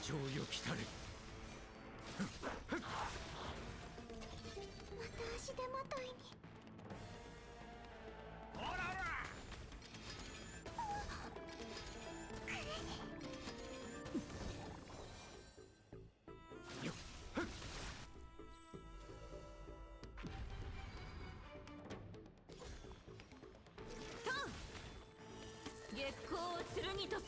情よ来たれ。また足手まといに。ほらほら。よっ。月光を剣とす。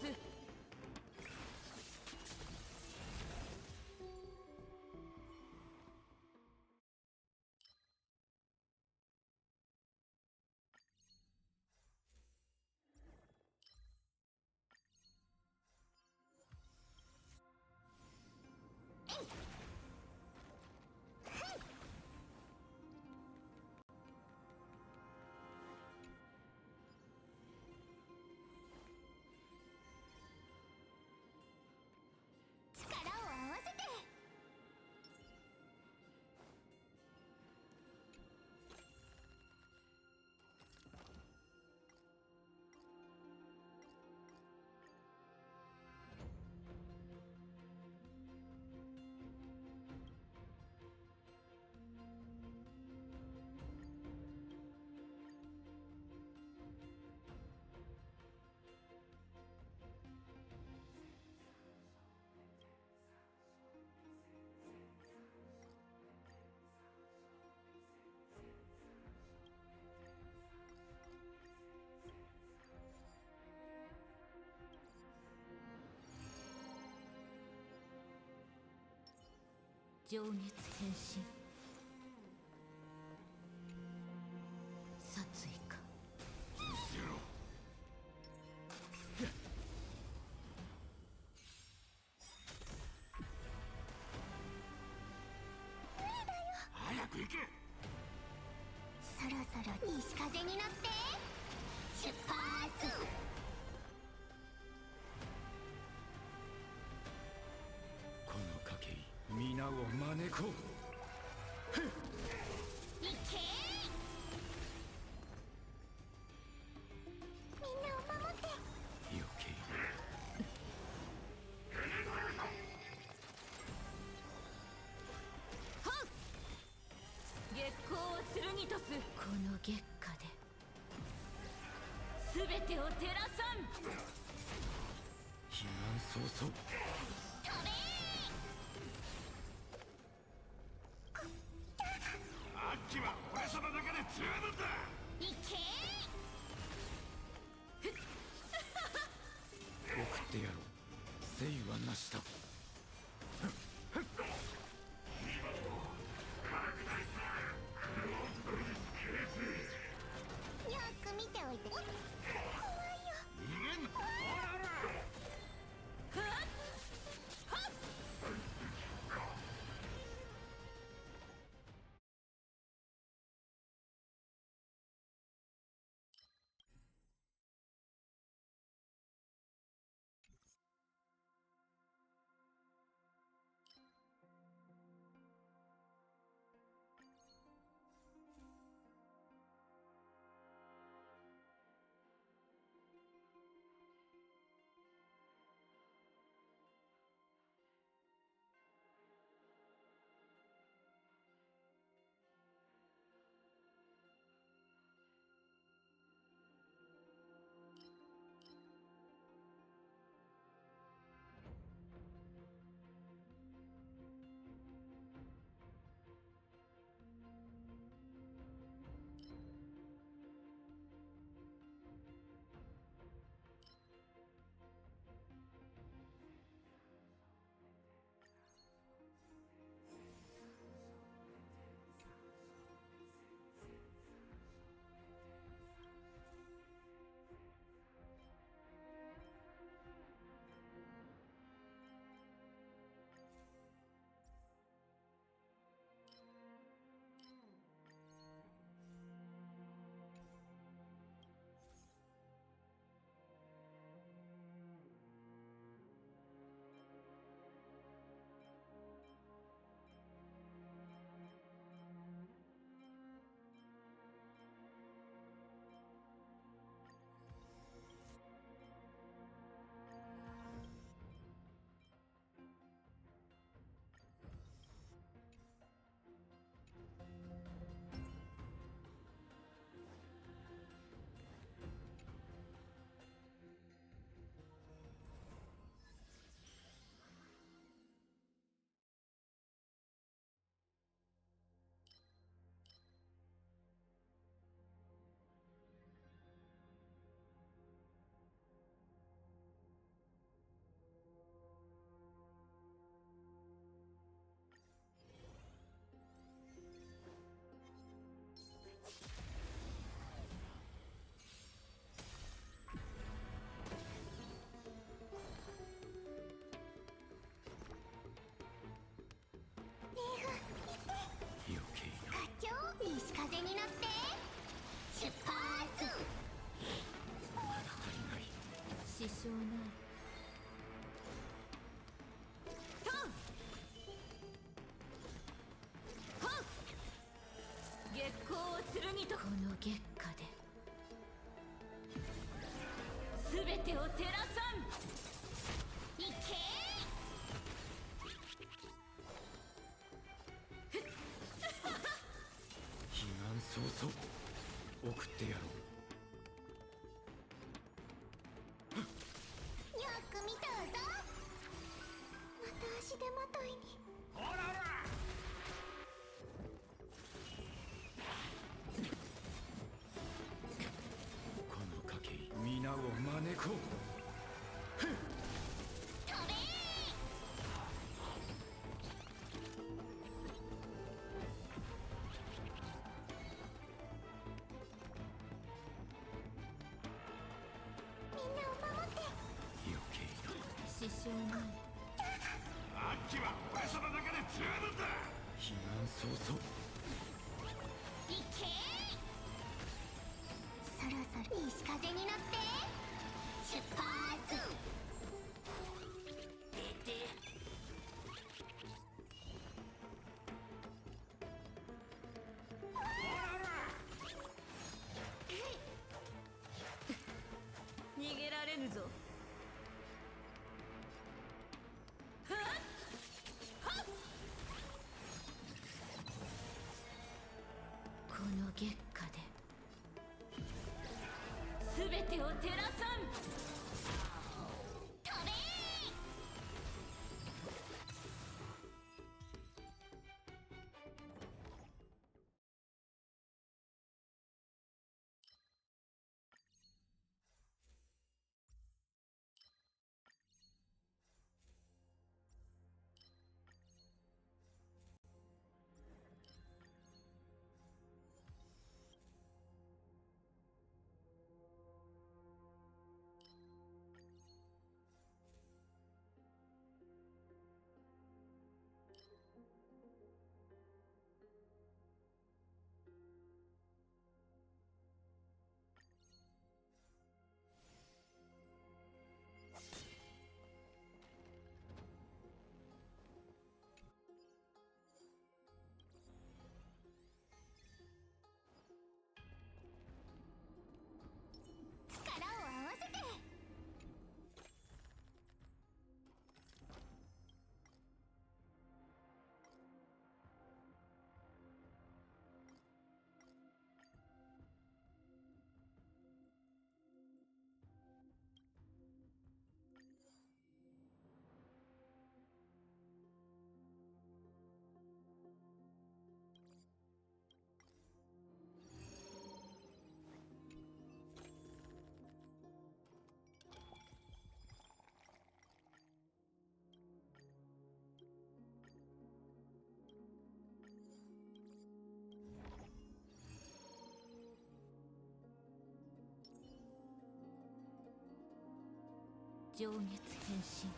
力を合わせて。情熱変身。殺意か。見せろ。早く行け。そろそろ西風に乗って出発。この賭け皆を招こう。いけー。みんなを守って。余計月光を剣とす。この月下で全てを照らさん。避難早々。飛べあっちは俺様だけで十分だ。ー。いけー。送ってやろう。誠意はなしだ。よく見ておいて。怖いよ。逃げんな。ほらほら。出発。まだ足りない。支障ないトンホン月光を剣とこの月下で全てを照らさん。いけ彼岸早々送ってやろう。よく見とうぞ。また足手まといに。ほらほら。この賭け皆を招こう。飛べみんなを守って。余計な。支障ないあっちは俺様だけで十分だ。彼岸早々。いけそろそろ西風に乗って出発。出て逃げられぬぞ。はっはっこの月下で全てを照らさん。飛べ力を合わせて。上月変身。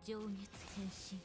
上月変身。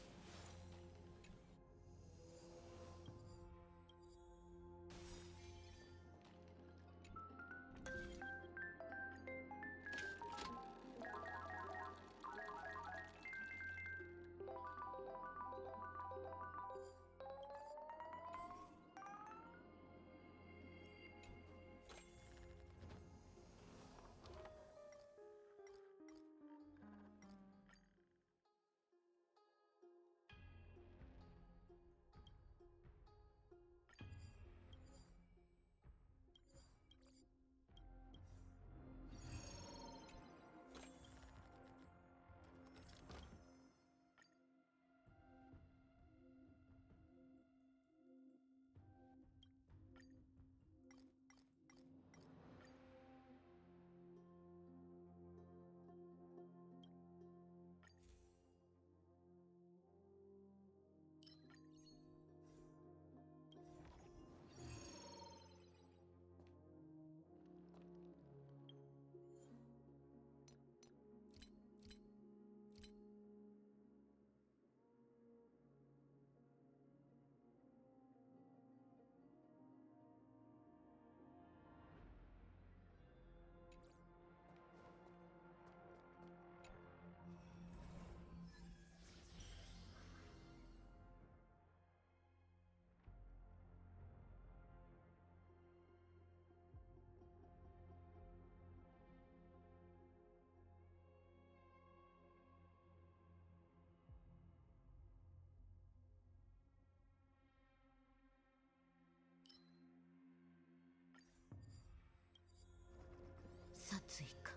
殺意か。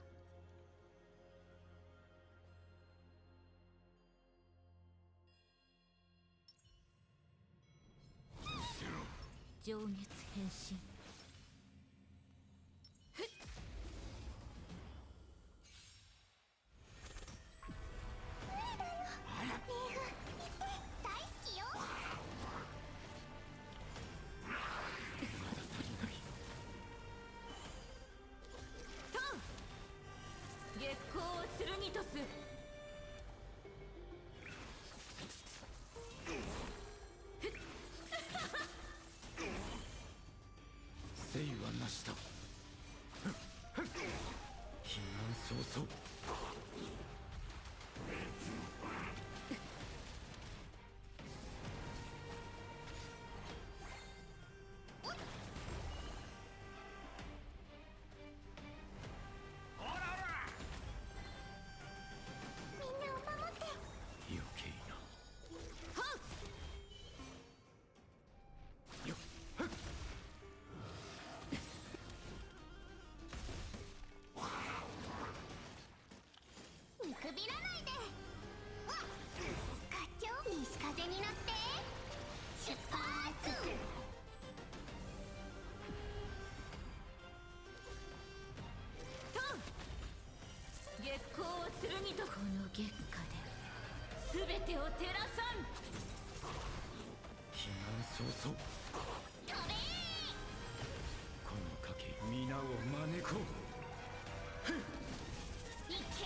上月変身。大好きよ。月光を剣とす。生はなしだ。避難早々。ほらほらみんなを守って。余計な。よっ。見くびらないで。わっ、スカチョ西風に乗って出発。月光を剣と。この月下で全てを照らさん。避難早々。飛べこの賭け皆を招こう。ー。いけ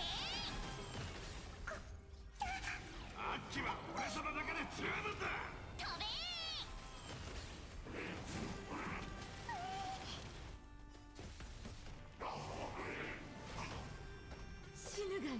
あっちは俺様だけで十分だ。ー。飛べ死ぬがいい。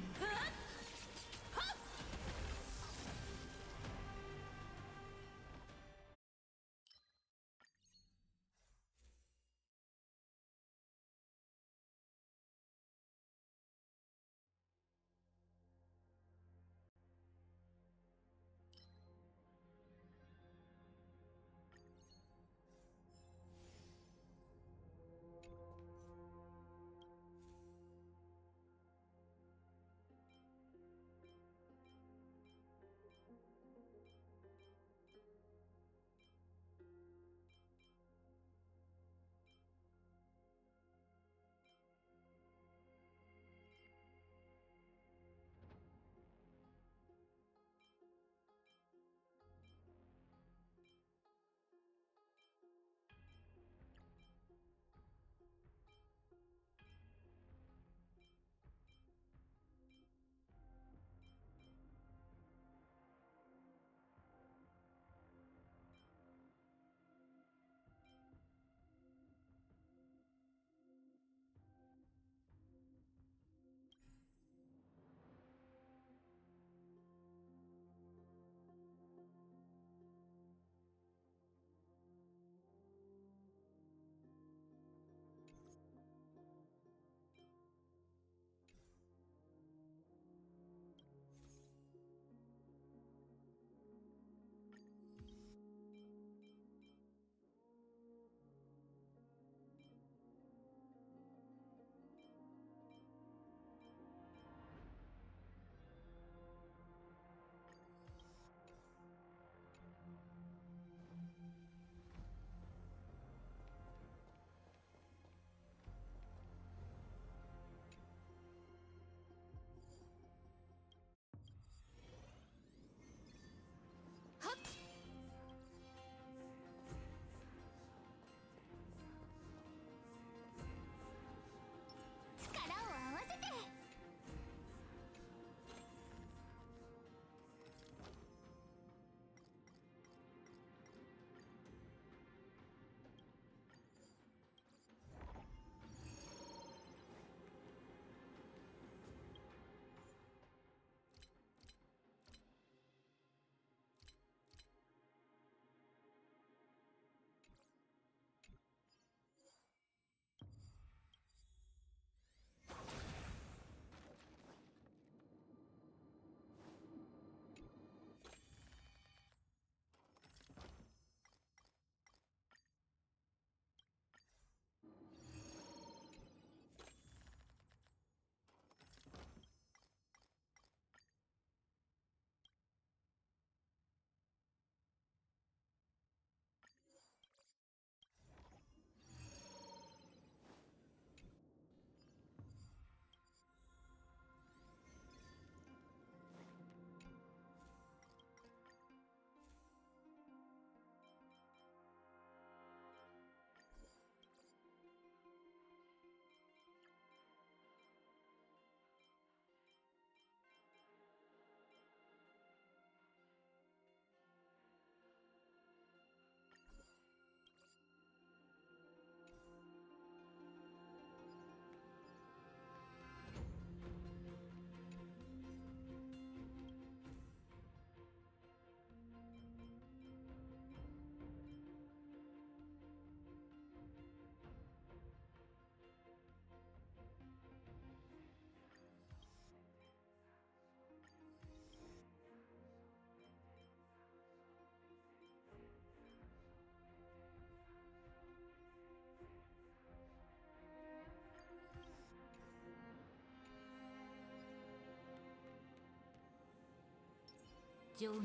情熱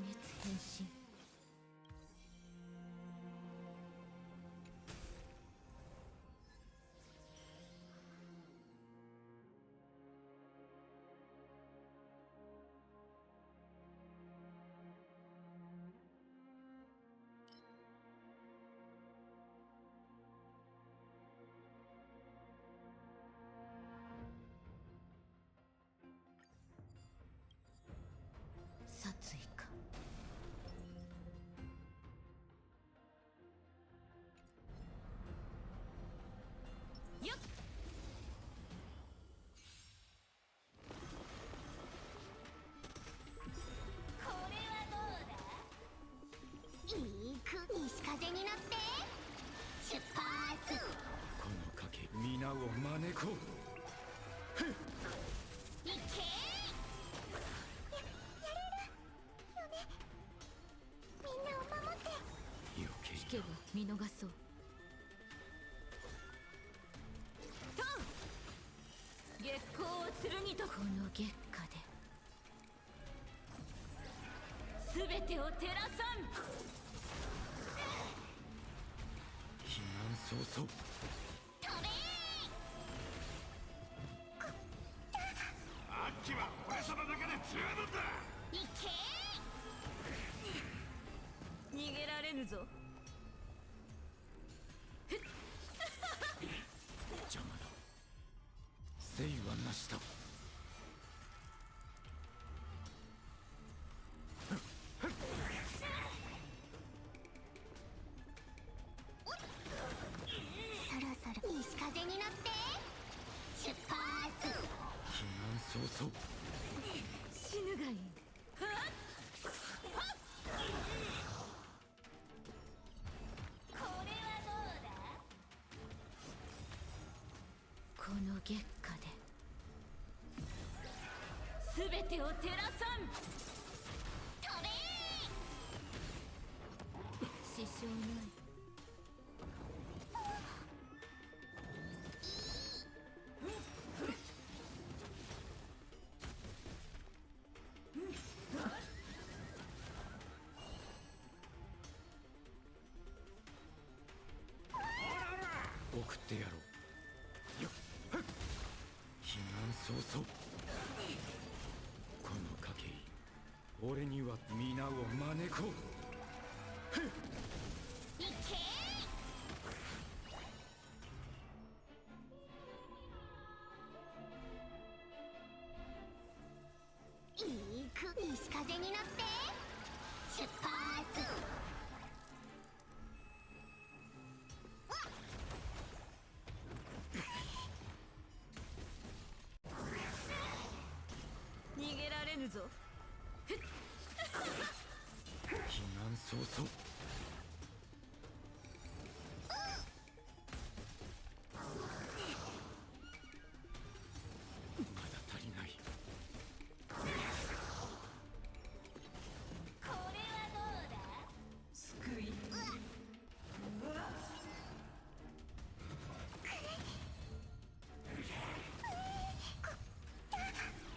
変身。殺意か。よっ。これはどうだ。いく西風に乗って出発。この賭け皆を招こう。いけみんなを守って。余計聞けば見逃そう。トン。月光を剣とこの月下で全てを照らさん。避難早々。飛べアッキは俺様だけで十分だ。いけ逃げられぬぞ。邪魔だ。誠意はなしだ。そろそろ西風に乗って出発。避難早々。死ぬがいい。これはどうだ。この月下で全てを照らさん。飛べ支障ない。送ってやろう。よっ。避難早々。この賭け俺には皆を招こう。いけいく西風に乗って出発。逃げられぬぞ。避難早々。まだ足りない。これはどうだ。救い。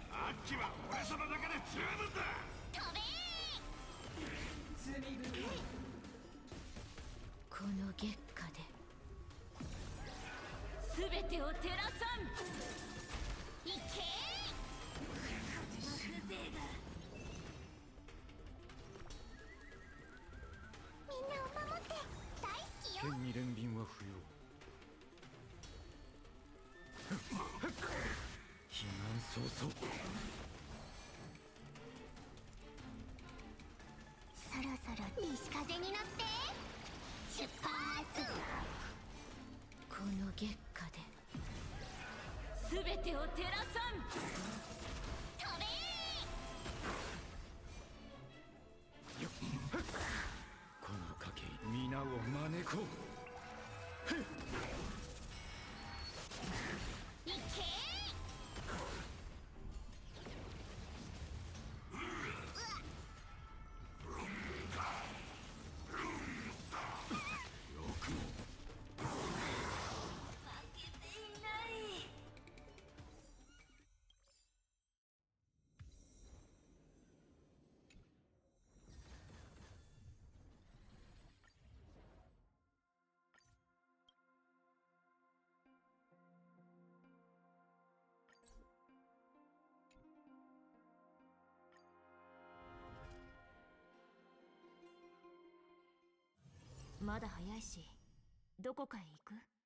アッキは俺様だけで十分だ。飛べこの月下で全てを照らさん。いけみんなを守って大好きよ。剣に憐憫は不要。避難早々。そろそろ西風に乗って出発。この月下で全てを照らさん。飛べよっ。この賭け皆を招こう。いけよくも。まだ早いしどこかへ行く？